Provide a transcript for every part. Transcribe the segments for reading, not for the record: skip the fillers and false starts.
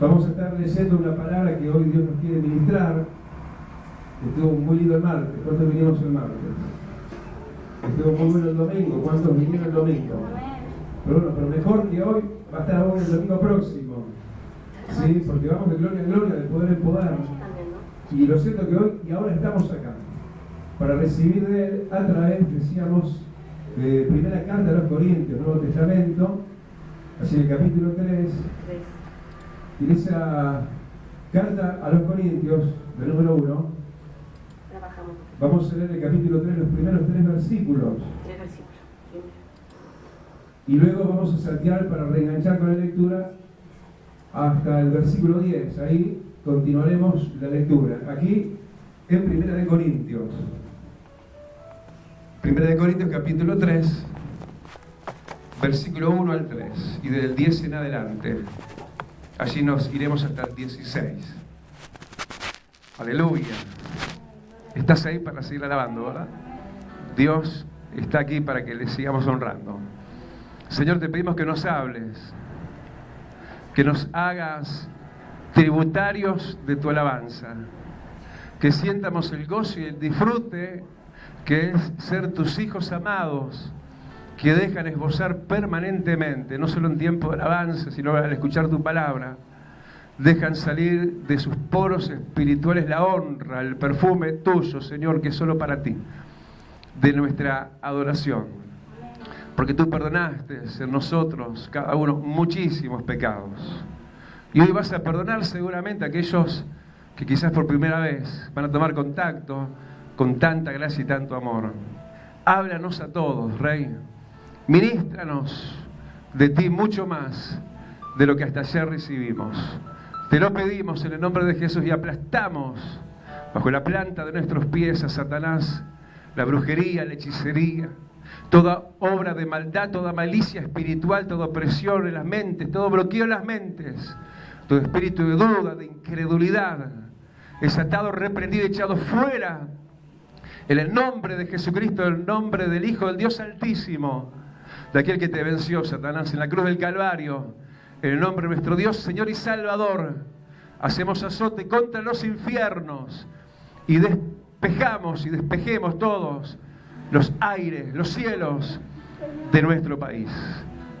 Vamos a estar leyendo una palabra que hoy Dios nos quiere ministrar. Estuvo muy lindo el martes. ¿Cuántos vinimos el martes? Estuvo muy bueno el domingo. ¿Cuántos vinieron el domingo? Pero mejor que hoy va a estar aún el domingo próximo. ¿Sí? Porque vamos de gloria en gloria, de poder en poder. Y lo cierto que hoy y ahora estamos acá para recibir de Él a través, decíamos, de primera carta a los Corintios, Nuevo Testamento, así en el capítulo 3. Y en esa carta a los Corintios, del número 1, vamos a leer el capítulo 3, los primeros 3 versículos. Y luego vamos a saltear para reenganchar con la lectura hasta el versículo 10. Ahí continuaremos la lectura. Aquí en Primera de Corintios. Primera de Corintios capítulo 3, versículo 1 al 3. Y del 10 en adelante. Allí nos iremos hasta el 16. Aleluya. Estás ahí para seguir alabando, ¿verdad? Dios está aquí para que le sigamos honrando. Señor, te pedimos que nos hables, que nos hagas tributarios de tu alabanza, que sientamos el gozo y el disfrute que es ser tus hijos amados, que dejan esbozar permanentemente, no solo en tiempo de alabanza, sino al escuchar tu palabra, dejan salir de sus poros espirituales la honra, el perfume tuyo, Señor, que es solo para ti, de nuestra adoración. Porque tú perdonaste en nosotros, cada uno, muchísimos pecados. Y hoy vas a perdonar seguramente a aquellos que quizás por primera vez van a tomar contacto con tanta gracia y tanto amor. Háblanos a todos, Rey. Ministranos de ti mucho más de lo que hasta ayer recibimos. Te lo pedimos en el nombre de Jesús y aplastamos bajo la planta de nuestros pies a Satanás, la brujería, la hechicería, toda obra de maldad, toda malicia espiritual, toda opresión en las mentes, todo bloqueo en las mentes, todo espíritu de duda, de incredulidad, es atado, reprendido, echado fuera en el nombre de Jesucristo, en el nombre del Hijo del Dios Altísimo, de aquel que te venció, Satanás, en la cruz del Calvario. En el nombre de nuestro Dios, Señor y Salvador, hacemos azote contra los infiernos y despejamos y despejemos todos los aires, los cielos de nuestro país,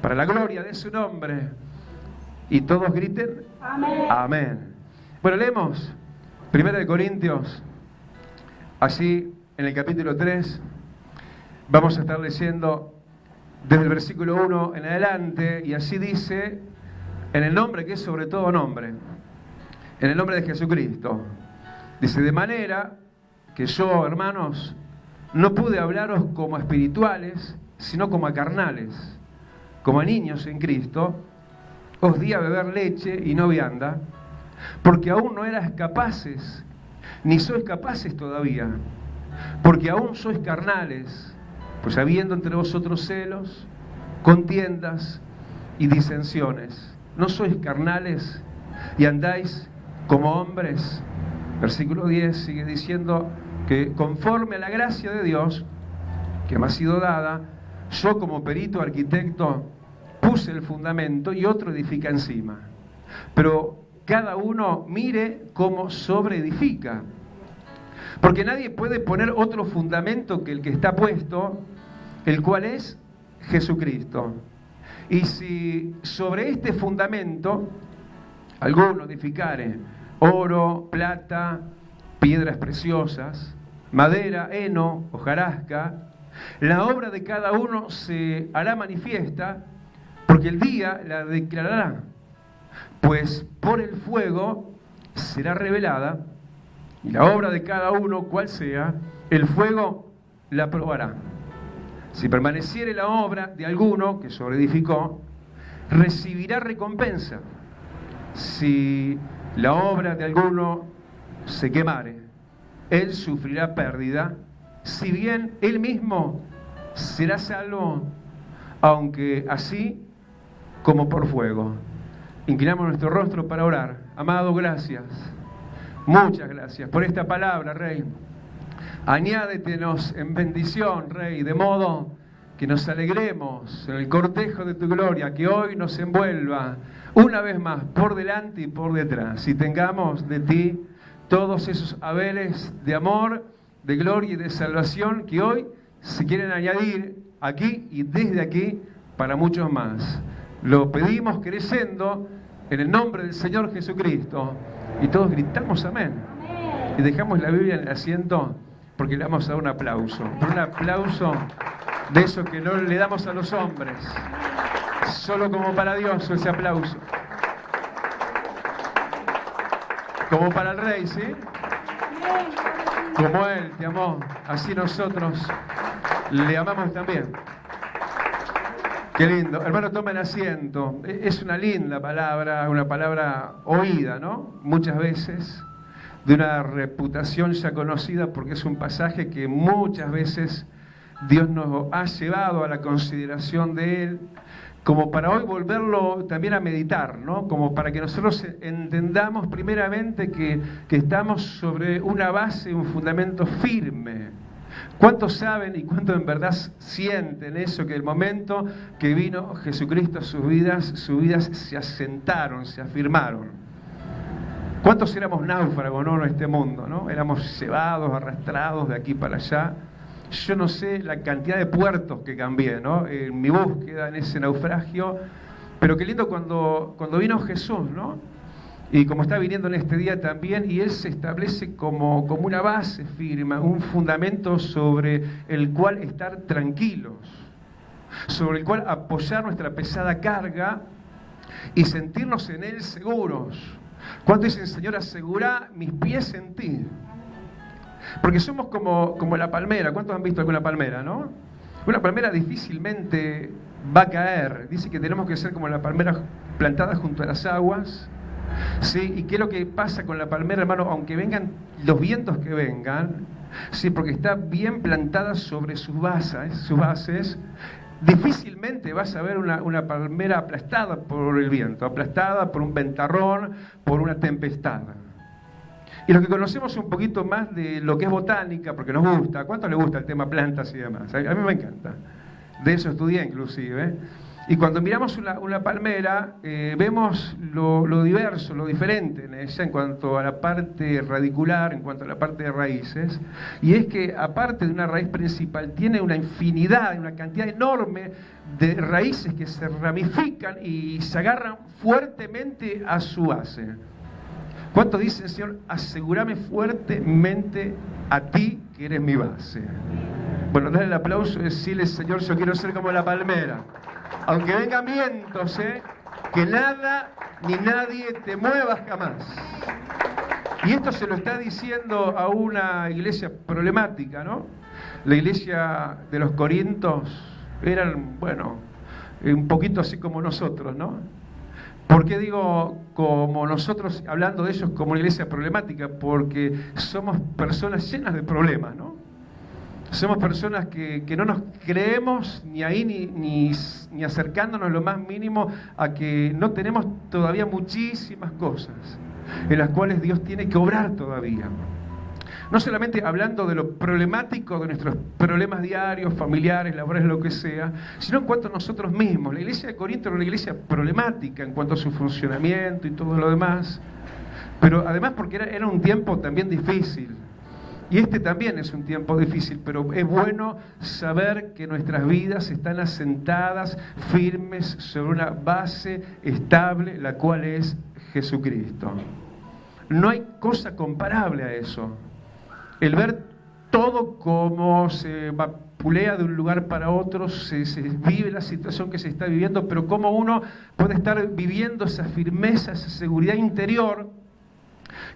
para la gloria de su nombre. Y todos griten amén. Amén. Bueno, leemos 1 de Corintios, así en el capítulo 3, vamos a estar leyendo desde el versículo 1 en adelante, y así dice, en el nombre que es sobre todo nombre, en el nombre de Jesucristo. Dice, de manera que yo, hermanos, no pude hablaros como a espirituales, sino como a carnales, como a niños en Cristo. Os di a beber leche y no vianda, porque aún no eras capaces, ni sois capaces todavía, porque aún sois carnales, pues habiendo entre vosotros celos, contiendas y disensiones. ¿No sois carnales y andáis como hombres? Versículo 10 sigue diciendo que conforme a la gracia de Dios que me ha sido dada, yo como perito arquitecto puse el fundamento y otro edifica encima. Pero cada uno mire cómo sobreedifica. Porque nadie puede poner otro fundamento que el que está puesto, el cual es Jesucristo. Y si sobre este fundamento alguno edificare oro, plata, piedras preciosas, madera, heno, hojarasca, la obra de cada uno se hará manifiesta, porque el día la declarará, pues por el fuego será revelada, y la obra de cada uno, cual sea, el fuego la probará. Si permaneciere la obra de alguno que sobreedificó, recibirá recompensa. Si la obra de alguno se quemare, él sufrirá pérdida, si bien él mismo será salvo, aunque así como por fuego. Inclinamos nuestro rostro para orar. Amado, gracias. Muchas gracias por esta palabra, Rey. Añádetenos en bendición, Rey, de modo que nos alegremos en el cortejo de tu gloria, que hoy nos envuelva una vez más por delante y por detrás, y tengamos de ti todos esos haberes de amor, de gloria y de salvación que hoy se quieren añadir aquí y desde aquí para muchos más. Lo pedimos creyendo en el nombre del Señor Jesucristo, y todos gritamos amén. Y dejamos la Biblia en el asiento porque le vamos a dar un aplauso. Un aplauso de eso que no le damos a los hombres. Solo como para Dios ese aplauso. Como para el Rey, ¿sí? Como Él te amó, así nosotros le amamos también. Qué lindo. Hermano, tomen asiento. Es una linda palabra, una palabra oída, ¿no? Muchas veces, de una reputación ya conocida, porque es un pasaje que muchas veces Dios nos ha llevado a la consideración de Él, como para hoy volverlo también a meditar, ¿no? Como para que nosotros entendamos primeramente que estamos sobre una base, un fundamento firme. ¿Cuántos saben y cuántos en verdad sienten eso? Que el momento que vino Jesucristo a sus vidas se asentaron, se afirmaron. ¿Cuántos éramos náufragos, no, en este mundo, ¿no? Éramos llevados, arrastrados de aquí para allá. Yo no sé la cantidad de puertos que cambié, ¿no? En mi búsqueda, en ese naufragio. Pero qué lindo cuando vino Jesús, ¿no? Y como está viniendo en este día también, y Él se establece como una base firme, un fundamento sobre el cual estar tranquilos, sobre el cual apoyar nuestra pesada carga y sentirnos en Él seguros. ¿Cuánto dicen, Señor, asegura mis pies en ti? Porque somos como la palmera. ¿Cuántos han visto alguna palmera, no? Una palmera difícilmente va a caer. Dice que tenemos que ser como la palmera plantada junto a las aguas. ¿Sí? ¿Y qué es lo que pasa con la palmera, hermano? Aunque vengan los vientos que vengan, ¿sí? Porque está bien plantada sobre sus bases, difícilmente vas a ver una palmera aplastada por el viento, aplastada por un ventarrón, por una tempestad. Y los que conocemos un poquito más de lo que es botánica, porque nos gusta, ¿cuánto le gusta el tema plantas y demás? A mí me encanta. De eso estudié inclusive. Y cuando miramos una palmera, vemos lo diverso, lo diferente en ella en cuanto a la parte radicular, en cuanto a la parte de raíces. Y es que aparte de una raíz principal, tiene una infinidad, una cantidad enorme de raíces que se ramifican y se agarran fuertemente a su base. ¿Cuánto dicen, Señor? Asegúrame fuertemente a ti que eres mi base. Bueno, dale el aplauso y decirle, Señor, yo quiero ser como la palmera. Aunque vengan vientos, que nada ni nadie te mueva jamás. Y esto se lo está diciendo a una iglesia problemática, ¿no? La iglesia de los Corintios eran, bueno, un poquito así como nosotros, ¿no? ¿Por qué digo como nosotros, hablando de ellos como una iglesia problemática? Porque somos personas llenas de problemas, ¿no? Somos personas que no nos creemos ni ahí ni acercándonos lo más mínimo a que no tenemos todavía muchísimas cosas en las cuales Dios tiene que obrar todavía. No solamente hablando de lo problemático de nuestros problemas diarios, familiares, laborales, lo que sea, sino en cuanto a nosotros mismos. La iglesia de Corinto era una iglesia problemática en cuanto a su funcionamiento y todo lo demás, pero además porque era un tiempo también difícil. Y este también es un tiempo difícil, pero es bueno saber que nuestras vidas están asentadas, firmes, sobre una base estable, la cual es Jesucristo. No hay cosa comparable a eso. El ver todo como se vapulea de un lugar para otro, se vive la situación que se está viviendo, pero cómo uno puede estar viviendo esa firmeza, esa seguridad interior,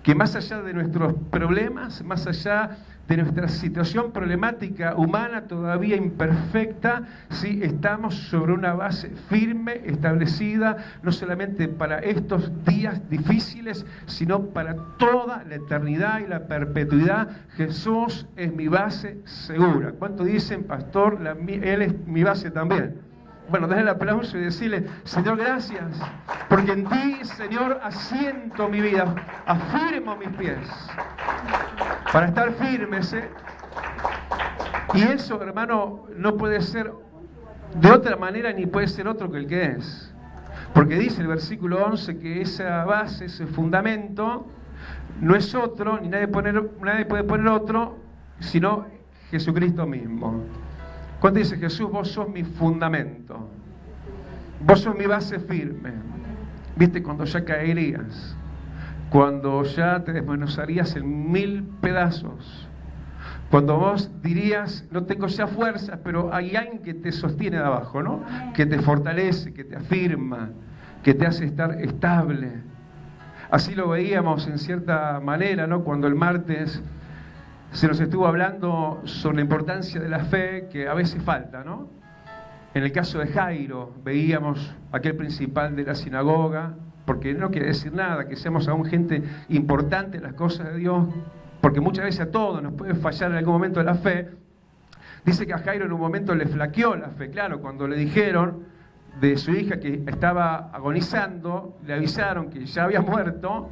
que más allá de nuestros problemas, más allá de nuestra situación problemática humana todavía imperfecta, sí, estamos sobre una base firme, establecida, no solamente para estos días difíciles, sino para toda la eternidad y la perpetuidad. Jesús es mi base segura. ¿Cuánto dicen, pastor? Él es mi base también. Bueno, denle el aplauso y decirle, Señor, gracias, porque en ti, Señor, asiento mi vida, afirmo mis pies, para estar firmes, Y eso, hermano, no puede ser De otra manera ni puede ser otro que el que es. Porque dice el versículo 11 que esa base, ese fundamento, no es otro, ni nadie puede poner otro, sino Jesucristo mismo. Cuando dice Jesús, vos sos mi fundamento, vos sos mi base firme. Viste, cuando ya caerías, cuando ya te desmenuzarías en 1000 pedazos, cuando vos dirías, no tengo ya fuerzas, pero hay alguien que te sostiene de abajo, ¿no? Que te fortalece, que te afirma, que te hace estar estable. Así lo veíamos en cierta manera, ¿no? Cuando el martes se nos estuvo hablando sobre la importancia de la fe, que a veces falta, ¿no? En el caso de Jairo, veíamos aquel principal de la sinagoga, porque no quiere decir nada, que seamos aún gente importante en las cosas de Dios, porque muchas veces a todos nos puede fallar en algún momento la fe. Dice que a Jairo en un momento le flaqueó la fe, claro, cuando le dijeron de su hija que estaba agonizando, le avisaron que ya había muerto.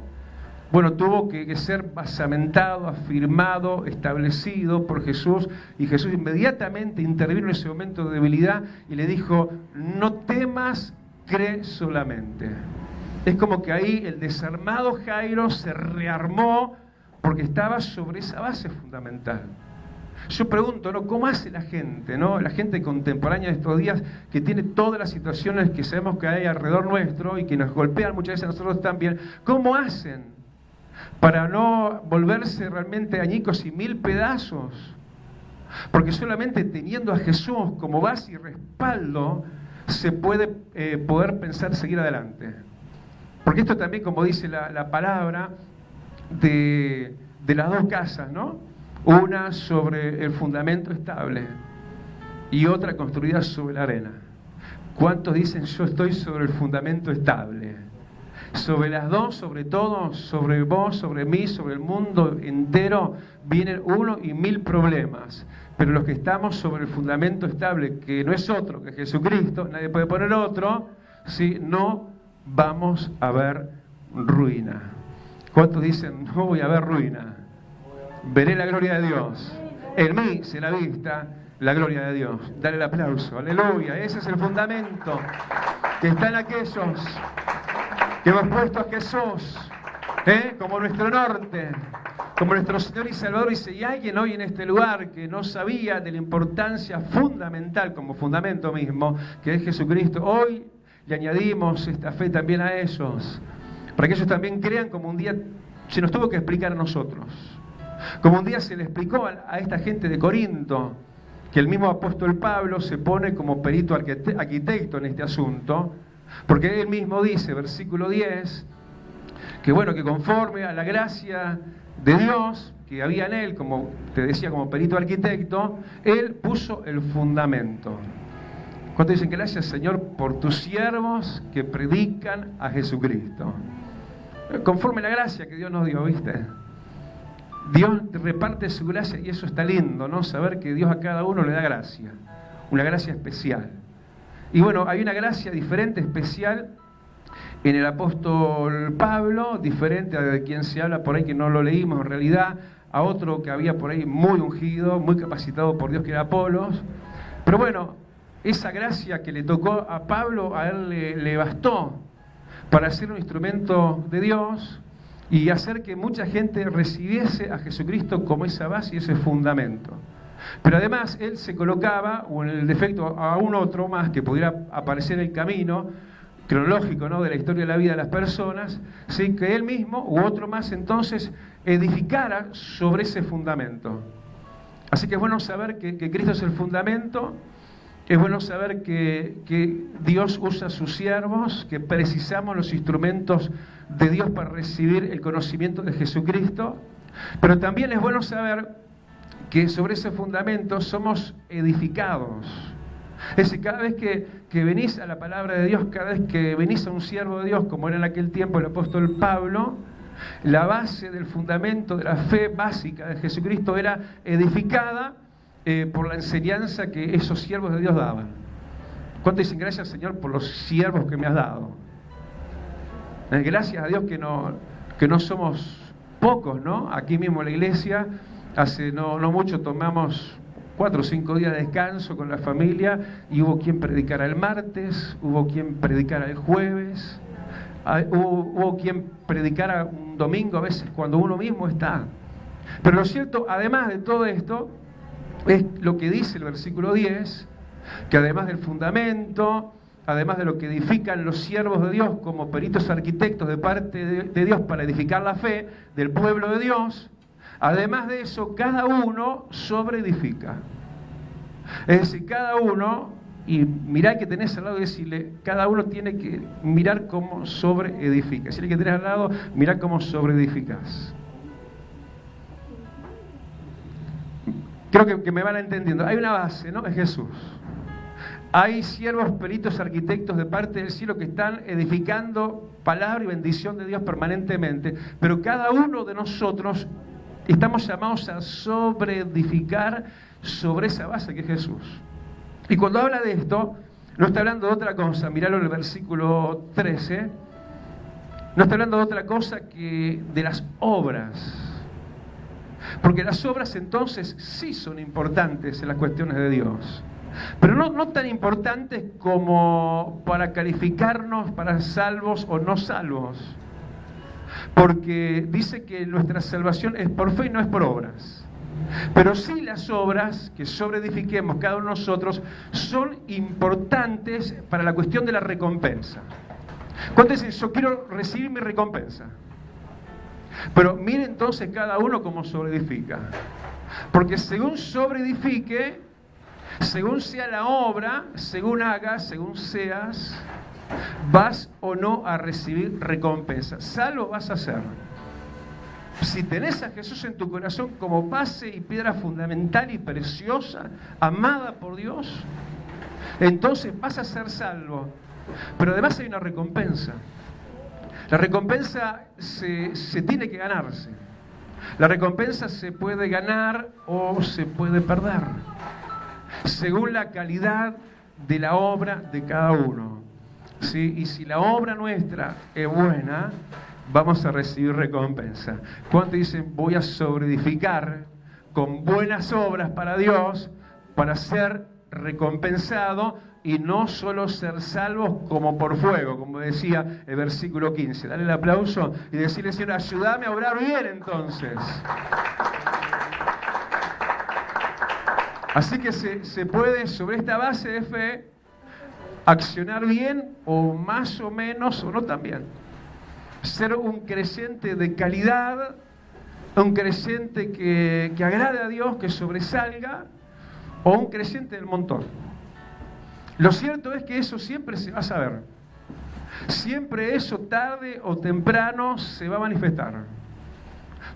Bueno, tuvo que ser basamentado, afirmado, establecido por Jesús, y Jesús inmediatamente intervino en ese momento de debilidad y le dijo, no temas, cree solamente. Es como que ahí el desarmado Jairo se rearmó porque estaba sobre esa base fundamental. Yo pregunto, ¿no? ¿Cómo hace la gente, ¿no? La gente contemporánea de estos días que tiene todas las situaciones que sabemos que hay alrededor nuestro y que nos golpean muchas veces a nosotros también, ¿cómo hacen para no volverse realmente añicos y 1000 pedazos? Porque solamente teniendo a Jesús como base y respaldo se puede poder pensar seguir adelante. Porque esto también, como dice la palabra, de las dos casas, ¿no? Una sobre el fundamento estable y otra construida sobre la arena. ¿Cuántos dicen yo estoy sobre el fundamento estable? Sobre las dos, sobre todo, sobre vos, sobre mí, sobre el mundo entero, vienen 1 y 1000 problemas. Pero los que estamos sobre el fundamento estable, que no es otro que Jesucristo, nadie puede poner otro, si no vamos a ver ruina. ¿Cuántos dicen no voy a ver ruina? Veré la gloria de Dios. En mí será vista la gloria de Dios. Dale el aplauso. Aleluya. Ese es el fundamento que está en aquellos que hemos puesto a Jesús como nuestro norte, como nuestro Señor y Salvador. Y si hay alguien hoy en este lugar que no sabía de la importancia fundamental, como fundamento mismo, que es Jesucristo, hoy le añadimos esta fe también a ellos, para que ellos también crean, como un día se nos tuvo que explicar a nosotros, como un día se le explicó a esta gente de Corinto, que el mismo apóstol Pablo se pone como perito arquitecto en este asunto, porque él mismo dice, versículo 10, que bueno, que conforme a la gracia de Dios que había en él, como te decía, como perito arquitecto, él puso el fundamento. ¿Cuántos dicen gracias, Señor, por tus siervos que predican a Jesucristo? Conforme a la gracia que Dios nos dio, ¿viste? Dios reparte su gracia y eso está lindo, ¿no? Saber que Dios a cada uno le da gracia, una gracia especial. Y bueno, hay una gracia diferente, especial en el apóstol Pablo, diferente a de quien se habla por ahí que no lo leímos en realidad, a otro que había por ahí muy ungido, muy capacitado por Dios, que era Apolos. Pero bueno, esa gracia que le tocó a Pablo, a él le bastó para ser un instrumento de Dios y hacer que mucha gente recibiese a Jesucristo como esa base y ese fundamento. Pero además él se colocaba, o en el defecto a un otro más que pudiera aparecer en el camino cronológico, ¿no?, de la historia de la vida de las personas, sin que él mismo u otro más entonces edificara sobre ese fundamento. Así que es bueno saber que Cristo es el fundamento. Es bueno saber que Dios usa a sus siervos, que precisamos los instrumentos de Dios para recibir el conocimiento de Jesucristo. Pero también es bueno saber que sobre ese fundamento somos edificados. Es decir, cada vez que venís a la palabra de Dios, cada vez que venís a un siervo de Dios, como era en aquel tiempo el apóstol Pablo, la base del fundamento de la fe básica de Jesucristo era edificada por la enseñanza que esos siervos de Dios daban. ¿Cuánto dicen gracias, Señor, por los siervos que me has dado? Gracias a Dios que no somos pocos, ¿no? Aquí mismo en la iglesia, hace no mucho tomamos 4 o 5 días de descanso con la familia, y hubo quien predicara el martes, hubo quien predicara el jueves, hubo quien predicara un domingo, a veces cuando uno mismo está. Pero lo cierto, además de todo esto, es lo que dice el versículo 10, que además del fundamento, además de lo que edifican los siervos de Dios como peritos arquitectos de parte de Dios para edificar la fe del pueblo de Dios, además de eso, cada uno sobreedifica. Es decir, cada uno, y mirá que tenés al lado y decirle, cada uno tiene que mirar cómo sobreedifica. Si el que tenés al lado, mirá cómo sobreedificas. Creo que me van entendiendo. Hay una base, ¿no? Es Jesús. Hay siervos, peritos, arquitectos de parte del cielo que están edificando palabra y bendición de Dios permanentemente, pero cada uno de nosotros estamos llamados a sobreedificar sobre esa base que es Jesús. Y cuando habla de esto, no está hablando de otra cosa. Míralo en el versículo 13. No está hablando de otra cosa que de las obras. Porque las obras entonces sí son importantes en las cuestiones de Dios. Pero no tan importantes como para calificarnos para salvos o no salvos. Porque dice que nuestra salvación es por fe y no es por obras. Pero sí las obras que sobreedifiquemos cada uno de nosotros son importantes para la cuestión de la recompensa. ¿Cuántos dicen, yo quiero recibir mi recompensa? Pero mire entonces cada uno cómo sobreedifica. Porque según sobreedifique, según sea la obra, según hagas, según seas, vas o no a recibir recompensa. Salvo vas a ser. Si tenés a Jesús en tu corazón como base y piedra fundamental y preciosa, amada por Dios, entonces vas a ser salvo. Pero además hay una recompensa. La recompensa se tiene que ganarse. La recompensa se puede ganar o se puede perder, según la calidad de la obra de cada uno. ¿Sí? Y si la obra nuestra es buena, vamos a recibir recompensa. ¿Cuántos dicen, voy a sobreedificar con buenas obras para Dios, para ser recompensado y no solo ser salvos como por fuego, como decía el versículo 15? Dale el aplauso y decirle, Señor, ayúdame a obrar bien entonces. Así que se puede, sobre esta base de fe, accionar bien o más o menos o no tan bien. Ser un creyente de calidad, un creyente que agrade a Dios, que sobresalga, o un creyente del montón. Lo cierto es que eso siempre se va a saber. Siempre eso tarde o temprano se va a manifestar.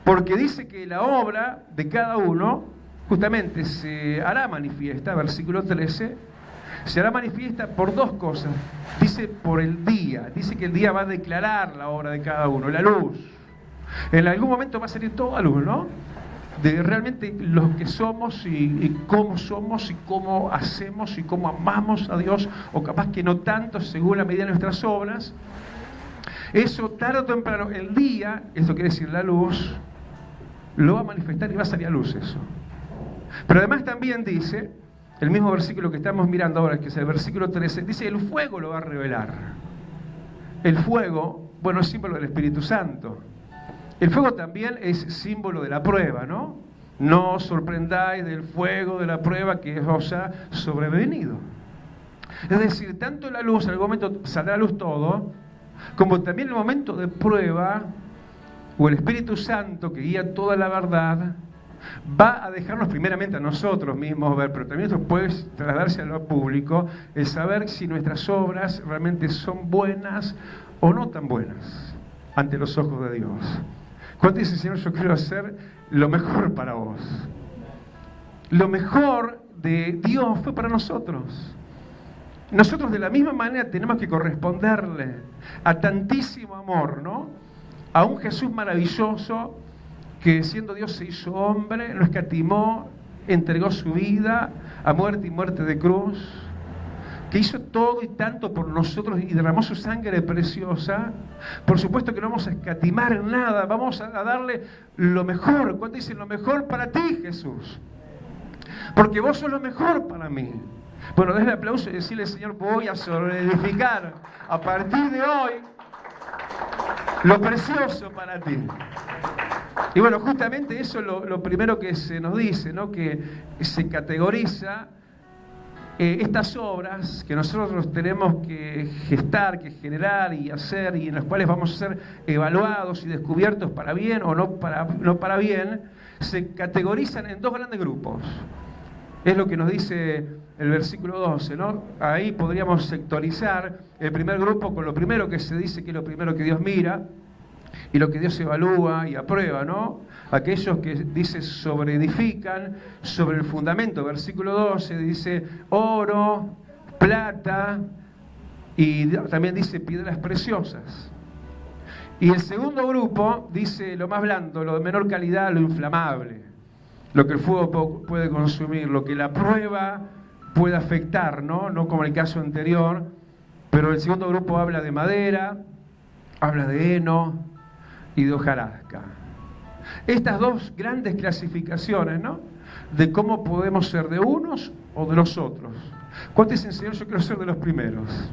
Porque dice que la obra de cada uno justamente se hará manifiesta, versículo 13, se hará manifiesta por dos cosas. Dice por el día, dice que el día va a declarar la obra de cada uno, la luz. En algún momento va a salir toda luz, ¿no? De realmente los que somos y cómo hacemos y cómo amamos a Dios, o capaz que no tanto según la medida de nuestras obras. Eso tarde o temprano, el día, eso quiere decir la luz, lo va a manifestar y va a salir a luz eso. Pero además también dice, el mismo versículo que estamos mirando ahora, que es el versículo 13, dice el fuego lo va a revelar. El fuego, bueno, es símbolo del Espíritu Santo. El fuego también es símbolo de la prueba, ¿no? No os sorprendáis del fuego de la prueba que os ha sobrevenido. Es decir, tanto la luz, en algún momento saldrá a luz todo, como también el momento de prueba, o el Espíritu Santo que guía toda la verdad, va a dejarnos primeramente a nosotros mismos ver, pero también esto puede trasladarse a lo público, el saber si nuestras obras realmente son buenas o no tan buenas ante los ojos de Dios. ¿Cuánto dice, Señor, yo quiero hacer lo mejor para vos? Lo mejor de Dios fue para nosotros. Nosotros de la misma manera tenemos que corresponderle a tantísimo amor, ¿no? A un Jesús maravilloso que siendo Dios se hizo hombre, no escatimó, entregó su vida a muerte y muerte de cruz, que hizo todo y tanto por nosotros y derramó su sangre preciosa. Por supuesto que no vamos a escatimar en nada, vamos a darle lo mejor. ¿Cuánto dicen lo mejor para ti, Jesús? porque vos sos lo mejor para mí. Bueno, desde el aplauso y decirle, Señor, voy a solidificar a partir de hoy lo precioso para ti. Y bueno, justamente eso es lo primero que se nos dice, ¿no? Que se categoriza estas obras que nosotros tenemos que gestar, que generar y hacer, y en las cuales vamos a ser evaluados y descubiertos para bien o no para bien, se categorizan en dos grandes grupos. Es lo que nos dice el versículo 12, ¿no? Ahí podríamos sectorizar el primer grupo con lo primero que se dice que es lo primero que Dios mira y lo que Dios evalúa y aprueba, ¿no? Aquellos que dice sobreedifican sobre el fundamento. Versículo 12 dice oro, plata y también dice piedras preciosas. Y el segundo grupo dice lo más blando, lo de menor calidad, lo inflamable, lo que el fuego puede consumir, lo que la prueba puede afectar, ¿no? No como el caso anterior, pero el segundo grupo habla de madera, habla de heno y de hojarasca. Estas dos grandes clasificaciones, ¿no? De cómo podemos ser de unos o de los otros. ¿Cuántos dicen, Señor, yo quiero ser de los primeros?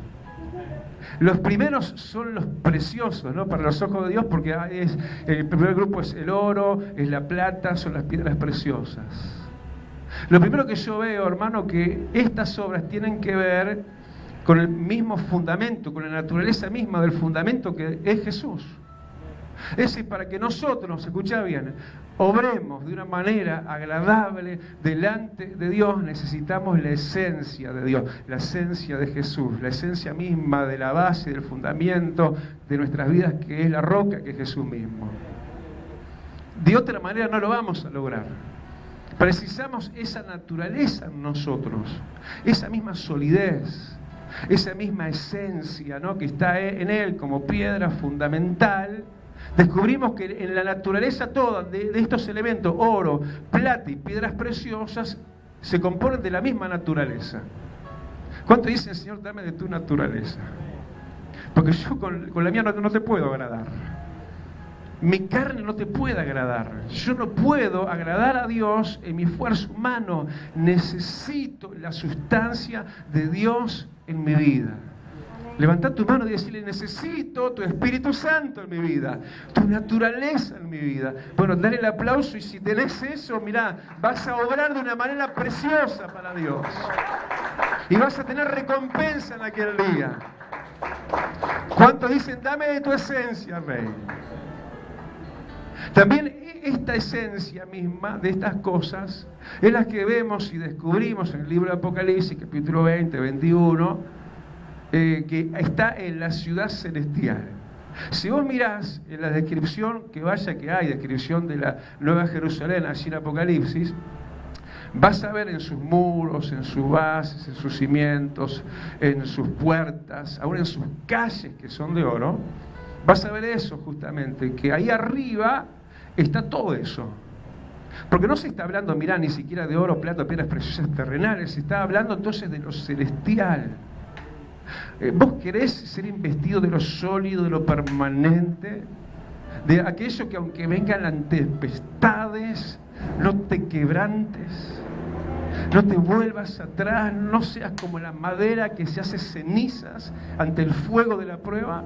Los primeros son los preciosos, ¿no? Para los ojos de Dios, porque el primer grupo es el oro, es la plata, son las piedras preciosas. Lo primero que yo veo, hermano, que estas obras tienen que ver con el mismo fundamento, con la naturaleza misma del fundamento que es Jesús. Es decir, para que nosotros, escucha bien, obremos de una manera agradable delante de Dios, necesitamos la esencia de Dios, la esencia de Jesús, la esencia misma de la base, del fundamento de nuestras vidas, que es la roca, que es Jesús mismo. De otra manera no lo vamos a lograr. Precisamos esa naturaleza en nosotros, esa misma solidez, esa misma esencia, ¿no? Que está en Él como piedra fundamental. Descubrimos que en la naturaleza toda de estos elementos, oro, plata y piedras preciosas, se componen de la misma naturaleza. ¿Cuánto dicen, Señor, dame de tu naturaleza? Porque yo con la mía no te puedo agradar. Mi carne no te puede agradar. Yo no puedo agradar a Dios en mi esfuerzo humano. Necesito la sustancia de Dios en mi vida. Levantá tu mano y decirle, necesito tu Espíritu Santo en mi vida, tu naturaleza en mi vida. Bueno, dale el aplauso y si tenés eso, mirá, vas a obrar de una manera preciosa para Dios. Y vas a tener recompensa en aquel día. ¿Cuántos dicen, dame de tu esencia, Rey? También esta esencia misma de estas cosas es la que vemos y descubrimos en el libro de Apocalipsis, capítulo 20, 21, que está en la ciudad celestial. Si vos mirás en la descripción, que hay descripción de la Nueva Jerusalén, allí en Apocalipsis, vas a ver en sus muros, en sus bases, en sus cimientos, en sus puertas, aún en sus calles que son de oro, vas a ver eso justamente, que ahí arriba está todo eso. Porque no se está hablando, mirá, ni siquiera de oro, plata, piedras preciosas terrenales, se está hablando entonces de lo celestial. ¿Vos querés ser investido de lo sólido, de lo permanente? De aquello que aunque vengan las tempestades, no te quebrantes, no te vuelvas atrás, no seas como la madera que se hace cenizas ante el fuego de la prueba.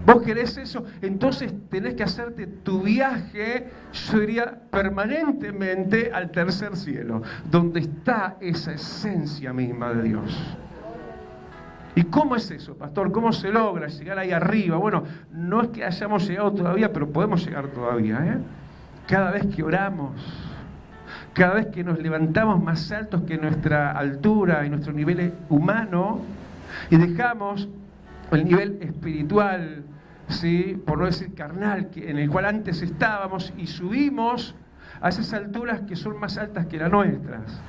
¿Vos querés eso? Entonces tenés que hacerte tu viaje, yo diría, permanentemente al tercer cielo, donde está esa esencia misma de Dios. ¿Y cómo es eso, pastor? ¿Cómo se logra llegar ahí arriba? Bueno, no es que hayamos llegado todavía, pero podemos llegar todavía, ¿eh? Cada vez que oramos, cada vez que nos levantamos más altos que nuestra altura y nuestro nivel humano, y dejamos el nivel espiritual, ¿sí? Por no decir carnal, en el cual antes estábamos, y subimos a esas alturas que son más altas que las nuestras,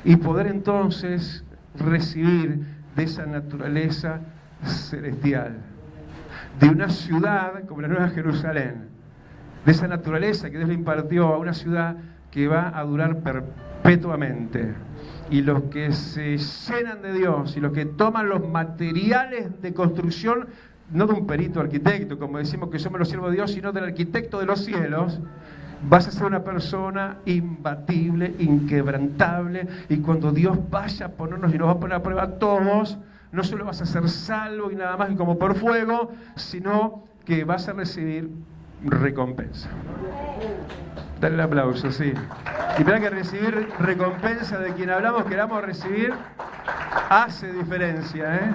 y poder entonces recibir de esa naturaleza celestial, de una ciudad como la Nueva Jerusalén, de esa naturaleza que Dios le impartió a una ciudad que va a durar perpetuamente. Y los que se llenan de Dios y los que toman los materiales de construcción, no de un perito arquitecto, como decimos que somos los siervos de Dios, sino del arquitecto de los cielos, Vas a ser una persona imbatible, inquebrantable, y cuando Dios vaya a ponernos y nos va a poner a prueba a todos, no solo vas a ser salvo y nada más y como por fuego, sino que vas a recibir recompensa. Dale el aplauso, sí. Y mira que recibir recompensa de quien hablamos, queramos recibir, hace diferencia, ¿eh?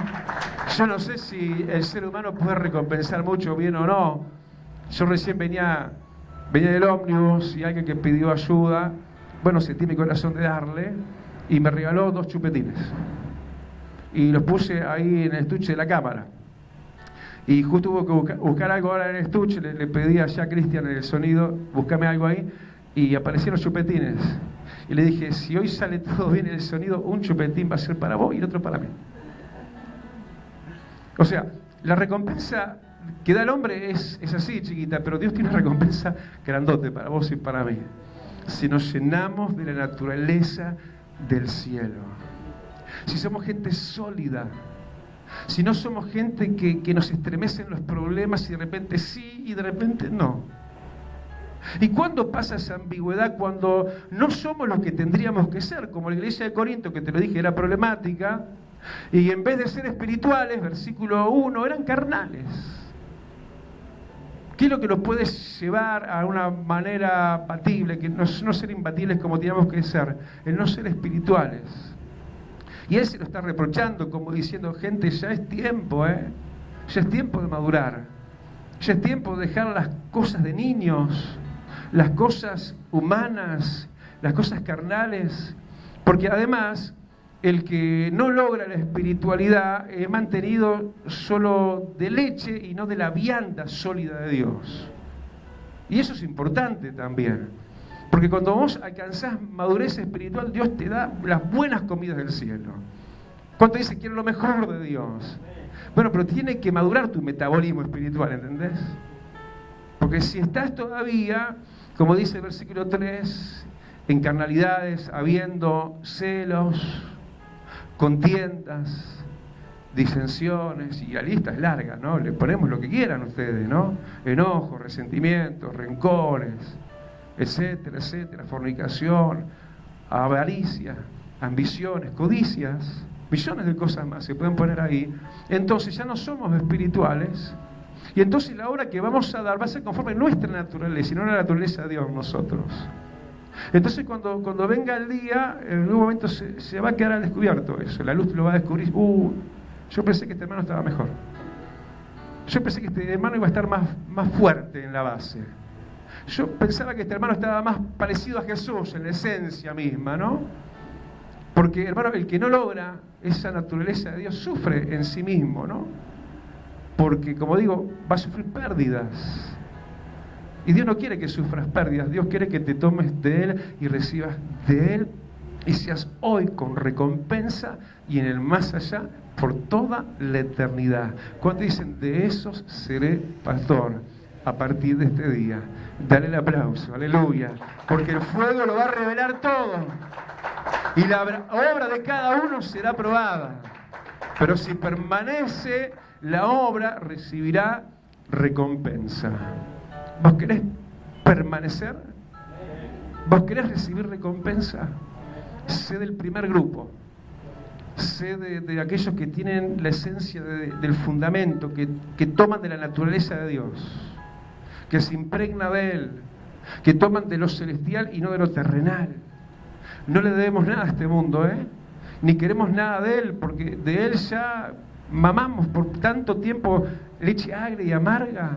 Yo no sé si el ser humano puede recompensar mucho bien o no. Yo recién venía del ómnibus y alguien que pidió ayuda, bueno, sentí mi corazón de darle y me regaló 2 chupetines. Y los puse ahí en el estuche de la cámara. Y justo hubo que buscar algo ahora en el estuche, le pedí allá a Cristian en el sonido, búscame algo ahí, y aparecieron los chupetines. Y le dije, si hoy sale todo bien en el sonido, un chupetín va a ser para vos y el otro para mí. O sea, la recompensa que da el hombre es así, chiquita, pero Dios tiene una recompensa grandote para vos y para mí. Si nos llenamos de la naturaleza del cielo. Si somos gente sólida. Si no somos gente que nos estremecen los problemas y de repente sí y de repente no. ¿Y cuándo pasa esa ambigüedad? Cuando no somos lo que tendríamos que ser, como la iglesia de Corinto, que te lo dije, era problemática, y en vez de ser espirituales, versículo 1, eran carnales. ¿Qué es lo que nos puede llevar a una manera batible, que no ser imbatibles como teníamos que ser? El no ser espirituales. Y él se lo está reprochando, como diciendo, gente, ya es tiempo, ya es tiempo de madurar. Ya es tiempo de dejar las cosas de niños, las cosas humanas, las cosas carnales, porque además el que no logra la espiritualidad es mantenido solo de leche y no de la vianda sólida de Dios. Y eso es importante también, porque cuando vos alcanzás madurez espiritual, Dios te da las buenas comidas del cielo. ¿Cuánto dice quiero lo mejor de Dios? Bueno, pero tiene que madurar tu metabolismo espiritual, ¿entendés? Porque si estás todavía, como dice el versículo 3, en carnalidades, habiendo celos, contiendas, disensiones, y la lista es larga, ¿no? Le ponemos lo que quieran ustedes, ¿no? Enojos, resentimientos, rencores, etcétera, etcétera, fornicación, avaricia, ambiciones, codicias, millones de cosas más se pueden poner ahí. Entonces ya no somos espirituales, y entonces la obra que vamos a dar va a ser conforme a nuestra naturaleza y no a la naturaleza de Dios nosotros. Entonces cuando venga el día, en algún momento se va a quedar al descubierto eso, la luz lo va a descubrir. Yo pensé que este hermano estaba mejor, yo pensé que este hermano iba a estar más fuerte en la base, yo pensaba que este hermano estaba más parecido a Jesús en la esencia misma, ¿no? Porque, hermano, el que no logra esa naturaleza de Dios sufre en sí mismo, ¿no? Porque, como digo, va a sufrir pérdidas. Y Dios no quiere que sufras pérdidas, Dios quiere que te tomes de Él y recibas de Él y seas hoy con recompensa y en el más allá por toda la eternidad. Cuando dicen, de esos seré pastor a partir de este día. Dale el aplauso, aleluya, porque el fuego lo va a revelar todo y la obra de cada uno será probada, pero si permanece la obra recibirá recompensa. ¿Vos querés permanecer? ¿Vos querés recibir recompensa? Sé del primer grupo, sé de aquellos que tienen la esencia del fundamento, que toman de la naturaleza de Dios, que se impregna de Él, que toman de lo celestial y no de lo terrenal. No le debemos nada a este mundo, ni queremos nada de Él, porque de Él ya mamamos por tanto tiempo leche agria y amarga.